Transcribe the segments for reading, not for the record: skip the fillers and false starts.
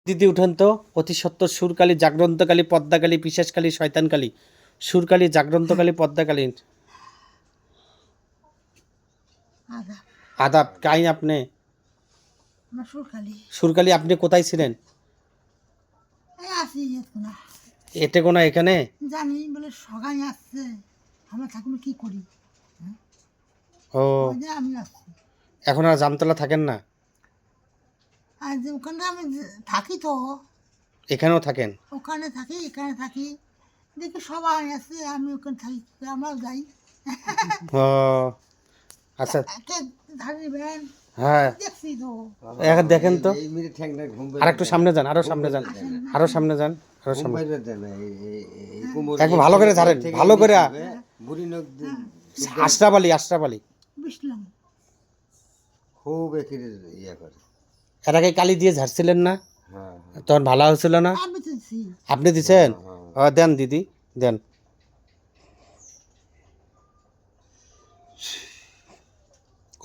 দিদি উঠেন তো। অতি সত্য সুরকালী, জাগ্রন্তকালী, পদ্মাকালী, পিশাচকালী, শয়তানকালী। সুরকালী, জাগ্রন্তকালী, পদ্মাকালী। আদাব। আদাব। কাই আপনি? আমার সুরকালি। সুরকালী, আপনি কোথায় ছিলেন? এই আসি না এতে কোনা এখানে? জানি বলে সবাই আসছে, আমরা থাকুন কি করি? ও, ওই যে আমি আসছি। এখন আর জামতলা থাকেন না? আর যে ওখানে আমি থাকি তো, এখানেও থাকেন? ওখানে থাকি এখানে থাকি, দেখি সবাই আছে, আমি ওখানে থাকি, আমরাও যাই। ও আচ্ছা, কে ধারে নেবেন হ্যাঁ দেখছি তো। এখন দেখেন তো, আর একটু সামনে যান, আরো সামনে যান, আরো সামনে যান, আরো সামনে। একটু ভালো করে ঝাড়েন, ভালো করে। আশরাফ আলী, আশরাফ আলী বুঝলাম। খুব ইয়ে করে। এর আগে কালি দিয়ে ঝাড়ছিলেন না? হ্যাঁ তখন ভালো হয়েছিল না? আমি দিচ্ছি। আপনি দিছেন? ও দেন দিদি, দেন।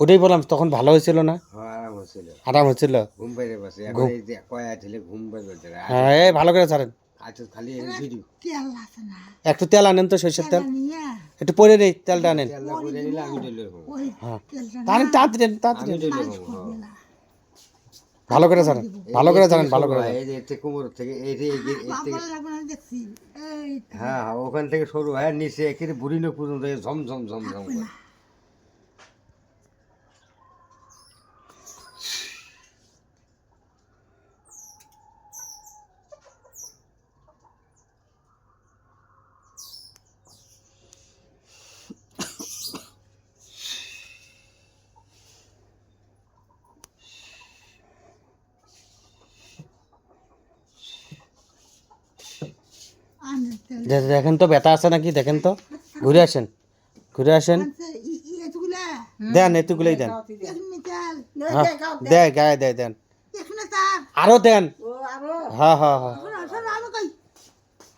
ওটাই বললাম, তখন ভালো হয়েছিল না? হ্যাঁ আরাম হচ্ছিল, আরাম হয়েছিল। ঘুম পাইরে বসে এখন এই যে কয়া ছিলে ঘুম পাইবে। হ্যাঁ, এই ভালো করে ছাড়েন। আচ্ছা খালি ভিডিও তেল আছে না, একটু তেল আনেন তো, সরষের তেল তেলটা নিয়ে একটু পরে নেই, তেলটা আনেন। তেল না করে নিলে আমি ডেলে হবো, ওই হ্যাঁ, তেলটা তাড়াতাড়ি তাড়াতাড়ি তাড়াতাড়ি। আমি ডেলে মালিশ হবো। করবে না। ভালো করে ছাড়েন, ভালো করে ছাড়েন, ভালো করে ছাড়েন। এই যে এর থেকে কোমর থেকে এই যে এর থেকে, বাবা লাগবে না দেখছি। এই হ্যাঁ হ্যাঁ ওখান থেকে সরু হয় নিচে একেবারে বুড়ি নখ পর্যন্ত ঝম ঝম ঝম ঝম করে। আনে তেল দেখেন তো ব্যথা আছে নাকি, দেখেন তো। ঘুরে আসেন, ঘুরে আসেন। আনছে এতগুলা দেন, এতগুলোই দেন। এখানে তেল হ্যাঁ, দেয় গায়ে দেয়, দেন। এখানে তার আরো দেন। হ্যাঁ হ্যাঁ হ্যাঁ, শোনো আমি কই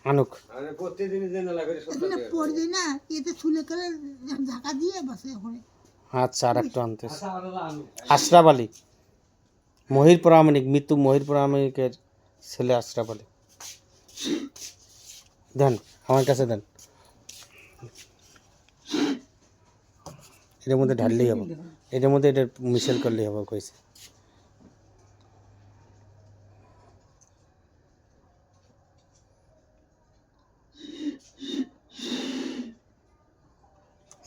আনুক। আরে প্রত্যেকদিন যেন লাগে এখানে পড়বে না, এতে ছুলে করে ঢাকা দিয়ে বসে ওখানে। আচ্ছা, আর একটু আনতেছে। আশরাফ আলী, মহির প্রামাণিক, মৃত্যু মহির প্রামাণিকের ছেলে আশরাফ আলী। দেন, আমার কাছে দেন। এটার মধ্যে ঢাললেই হবে, এটার মধ্যে এটা মিশেল করলেই হবে কইছে।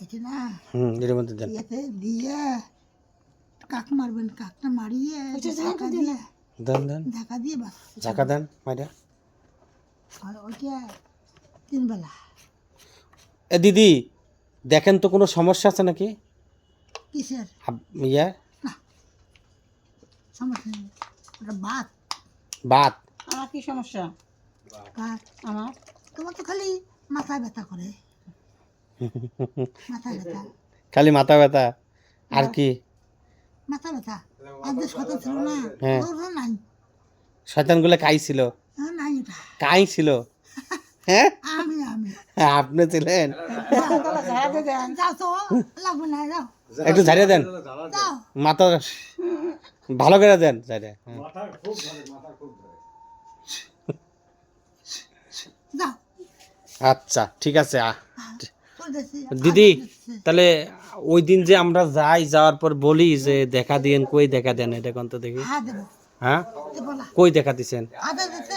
এটা না এটার মধ্যে দেন। এতে দিয়ে কাক মারবেন, কাকটা মারিয়ে ঢাকা দিয়ে দেন দেন, ঢাকা দিয়ে বাস। ঝাঁকা দেন মাইরা। আর ওইটা 3 বেলা। এ দিদি, দেখেন তো কোনো সমস্যা আছে নাকি? কিসের ইয়া সমস্যা নেই, ওটা বাত। বাত? আমার কি সমস্যা? বাত আমার তোমার তো খালি মাথা ব্যথা করে, মাথা ব্যথা, খালি মাথা ব্যথা, আর কি? মাথা ব্যথা। আর যে শত ছিল না হ্যাঁ। ওটা নাই, শয়তানগুলো কাই ছিল? নাই ওটা। কাই ছিল? হ্যাঁ, আমি আপনি ছিলেন? ঝাড়াতে দেন। যাও তো, লাগবে না, যাও একটু ঝাড়িয়ে দেন যাও মাথা, ভালো করে দেন ঝাড়িয়ে। যাও। আচ্ছা ঠিক আছে। চলতেছি দিদি, তাহলে ওই দিন যে আমরা যাই, যাওয়ার পর বলি যে দেখা দিয়েন, কই দেখা দেন এটা কোন তো দেখি। হ্যাঁ দেবো, হ্যাঁ, দেবো না, কই দেখা দিছেন? আদা দিতে